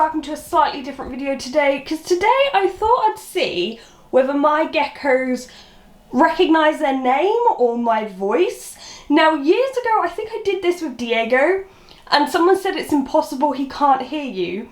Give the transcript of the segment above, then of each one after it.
welcome to a slightly different video today, because today I thought I'd see whether my geckos recognise their name or my voice. Now years ago I think I did this with Diego and someone said it's impossible, he can't hear you.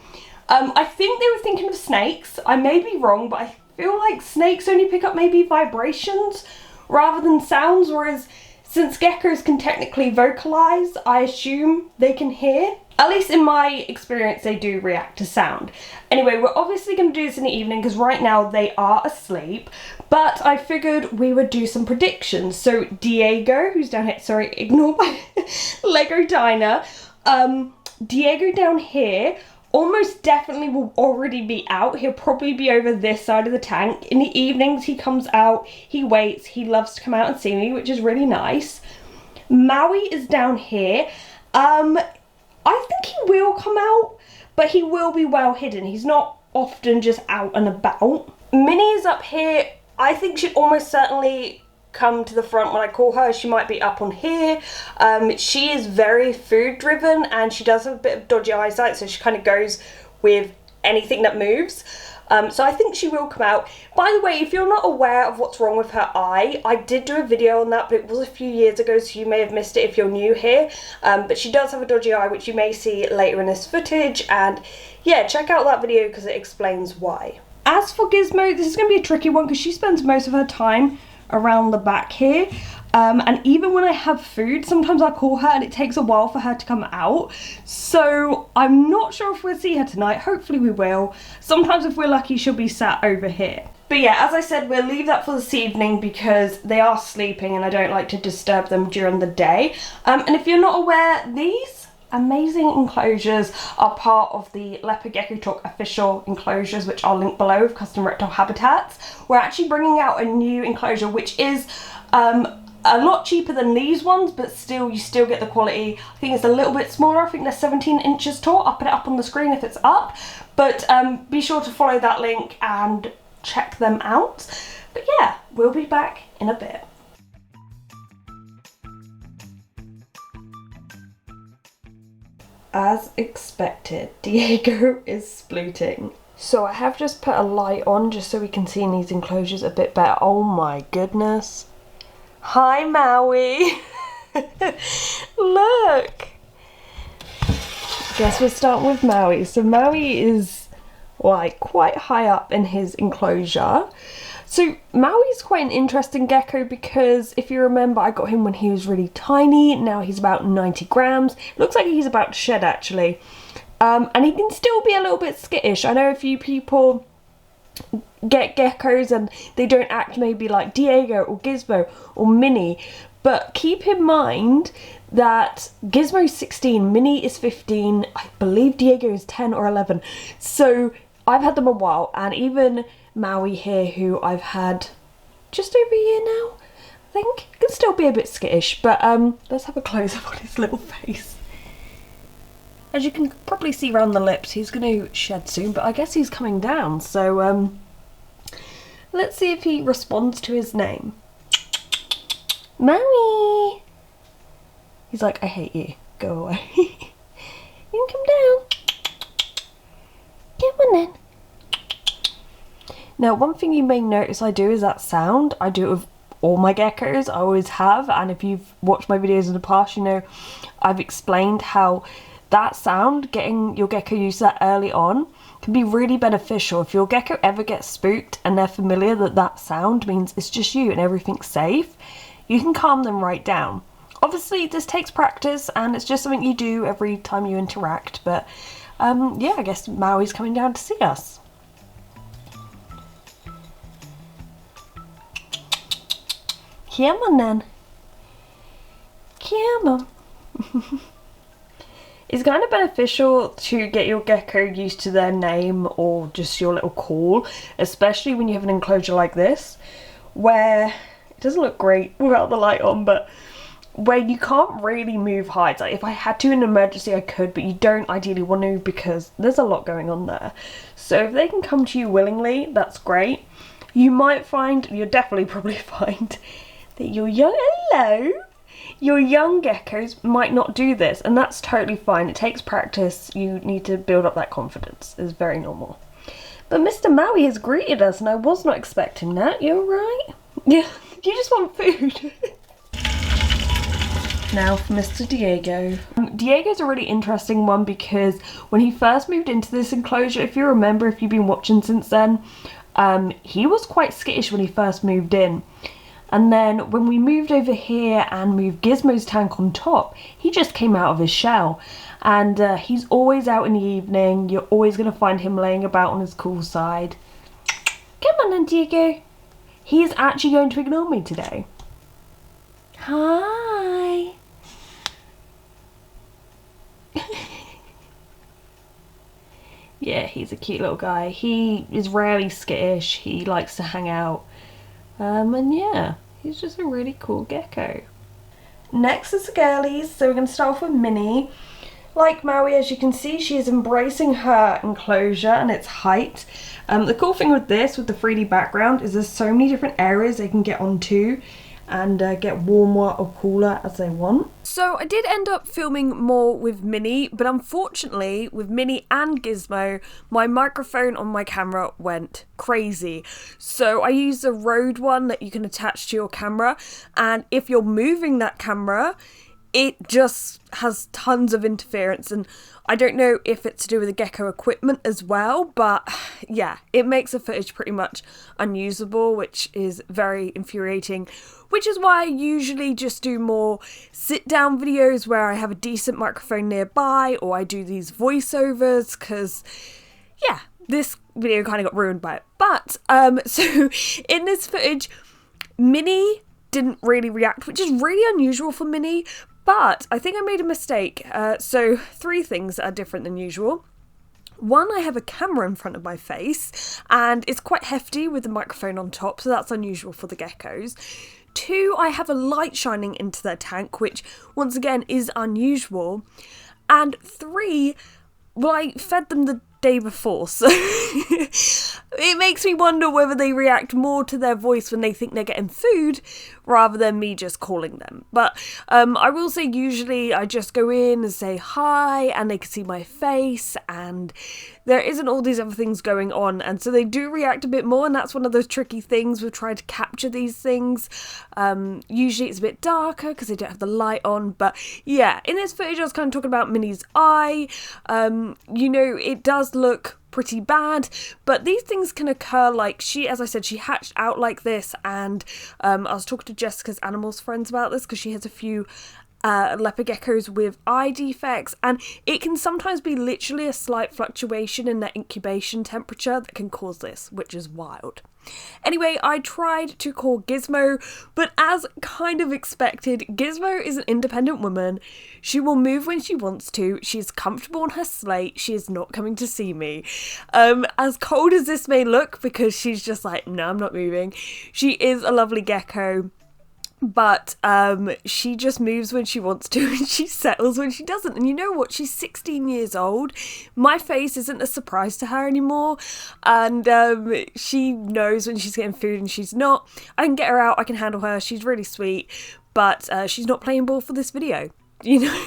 I think they were thinking of snakes. I may be wrong, but I feel like snakes only pick up maybe vibrations rather than sounds, whereas since geckos can technically vocalise, I assume they can hear. At least in my experience, they do react to sound. Anyway, we're obviously going to do this in the evening because right now they are asleep, but I figured we would do some predictions. So Diego, who's down here, sorry, ignore my Lego diner. Diego down here almost definitely will already be out. He'll probably be over this side of the tank. In the evenings he comes out, he waits, he loves to come out and see me, which is really nice. Maui is down here. I think he will come out, but he will be well hidden. He's not often just out and about. Minnie is up here. I think she'd almost certainly come to the front when I call her. She might be up on here. She is very food driven and she does have a bit of dodgy eyesight, so she kind of goes with anything that moves. So I think she will come out. By the way, if you're not aware of what's wrong with her eye, I did do a video on that, but it was a few years ago, so you may have missed it if you're new here. But she does have a dodgy eye, which you may see later in this footage, and yeah, check out that video because it explains why. As for Gizmo, this is going to be a tricky one because she spends most of her time around the back here. And even when I have food, sometimes I call her and it takes a while for her to come out. So I'm not sure if we'll see her tonight. Hopefully we will. Sometimes if we're lucky, she'll be sat over here. But yeah, as I said, we'll leave that for this evening because they are sleeping and I don't like to disturb them during the day. And if you're not aware, these amazing enclosures are part of the Leopard Gecko Talk official enclosures, which I'll link below with custom reptile habitats. We're actually bringing out a new enclosure, which is a lot cheaper than these ones, but still, you still get the quality. I think it's a little bit smaller. I think they're 17 inches tall. I'll put it up on the screen if it's up. But be sure to follow that link and check them out. But yeah, we'll be back in a bit. As expected, Diego is splooting. So I have just put a light on just so we can see in these enclosures a bit better. Oh my goodness. Hi, Maui. Look. Guess we're starting with Maui. So Maui is like quite high up in his enclosure. So Maui's quite an interesting gecko because if you remember, I got him when he was really tiny. Now he's about 90 grams. Looks like he's about to shed actually. And he can still be a little bit skittish. I know a few people get geckos and they don't act maybe like Diego or Gizmo or Minnie, but keep in mind that Gizmo's 16, Minnie is 15, I believe Diego is 10 or 11, so I've had them a while, and even Maui here, who I've had just over a year now, I think, can still be a bit skittish, but let's have a close-up on his little face. As you can probably see around the lips, he's going to shed soon, but I guess he's coming down, so let's see if he responds to his name. Maui! He's like, I hate you. Go away. You can come down. Come on then. Now, one thing you may notice I do is that sound. I do it with all my geckos. I always have. And if you've watched my videos in the past, you know I've explained how that sound, getting your gecko used to that early on, can be really beneficial. If your gecko ever gets spooked and they're familiar that that sound means it's just you and everything's safe, you can calm them right down. Obviously this takes practice and it's just something you do every time you interact, but yeah, I guess Maui's coming down to see us. Come on then. Come on. It's kind of beneficial to get your gecko used to their name or just your little call, especially when you have an enclosure like this, where it doesn't look great without the light on, but where you can't really move hides. Like if I had to in an emergency I could, but you don't ideally want to because there's a lot going on there. So if they can come to you willingly, that's great. You might find, you'll definitely probably find that you'll yell hello Your young geckos might not do this, and that's totally fine. It takes practice. You need to build up that confidence. It's very normal. But Mr. Maui has greeted us, and I was not expecting that. You alright? Yeah, you just want food. Now for Mr. Diego. Diego's a really interesting one because when he first moved into this enclosure, if you remember, if you've been watching since then, he was quite skittish when he first moved in. And then when we moved over here and moved Gizmo's tank on top, he just came out of his shell. And he's always out in the evening. You're always going to find him laying about on his cool side. Come on then, Diego. He is actually going to ignore me today. Hi. Yeah, he's a cute little guy. He is rarely skittish. He likes to hang out. And yeah, he's just a really cool gecko. Next is the girlies. So we're going to start off with Minnie. Like Maui, as you can see, she is embracing her enclosure and its height. The cool thing with this, with the 3D background, is there's so many different areas they can get onto and get warmer or cooler as they want. So I did end up filming more with Minnie, but unfortunately with Minnie and Gizmo, my microphone on my camera went crazy. So I used a Rode one that you can attach to your camera, and if you're moving that camera, it just has tons of interference, and I don't know if it's to do with the gecko equipment as well, but yeah, it makes the footage pretty much unusable, which is very infuriating, which is why I usually just do more sit-down videos where I have a decent microphone nearby, or I do these voiceovers, because yeah, this video kind of got ruined by it. But so in this footage, Minnie didn't really react, which is really unusual for Minnie. But I think I made a mistake. So 3 things that are different than usual. 1, I have a camera in front of my face, and it's quite hefty with the microphone on top, so that's unusual for the geckos. 2, I have a light shining into their tank, which once again is unusual. And 3, well, I fed them the day before, so it makes me wonder whether they react more to their voice when they think they're getting food rather than me just calling them. But I will say usually I just go in and say hi and they can see my face, and there isn't all these other things going on, and so they do react a bit more, and that's one of those tricky things with trying to capture these things. Usually it's a bit darker because they don't have the light on, but yeah, in this footage I was kind of talking about Minnie's eye. You know, it does look pretty bad, but these things can occur. Like as I said, she hatched out like this, and I was talking to Jessica's animals friends about this because she has a few leopard geckos with eye defects, and it can sometimes be literally a slight fluctuation in their incubation temperature that can cause this, which is wild. Anyway, I tried to call Gizmo, but as kind of expected, Gizmo is an independent woman. She will move when she wants to. She's comfortable on her slate. She is not coming to see me. As cold as this may look, because she's just like, no, I'm not moving. She is a lovely gecko. But she just moves when she wants to, and she settles when she doesn't. And you know what? She's 16 years old. My face isn't a surprise to her anymore. And she knows when she's getting food and she's not. I can get her out. I can handle her. She's really sweet. But she's not playing ball for this video, you know.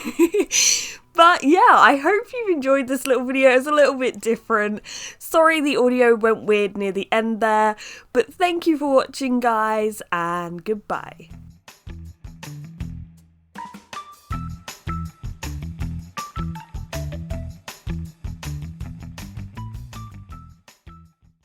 But yeah, I hope you've enjoyed this little video. It's a little bit different. Sorry the audio went weird near the end there. But thank you for watching, guys, and goodbye.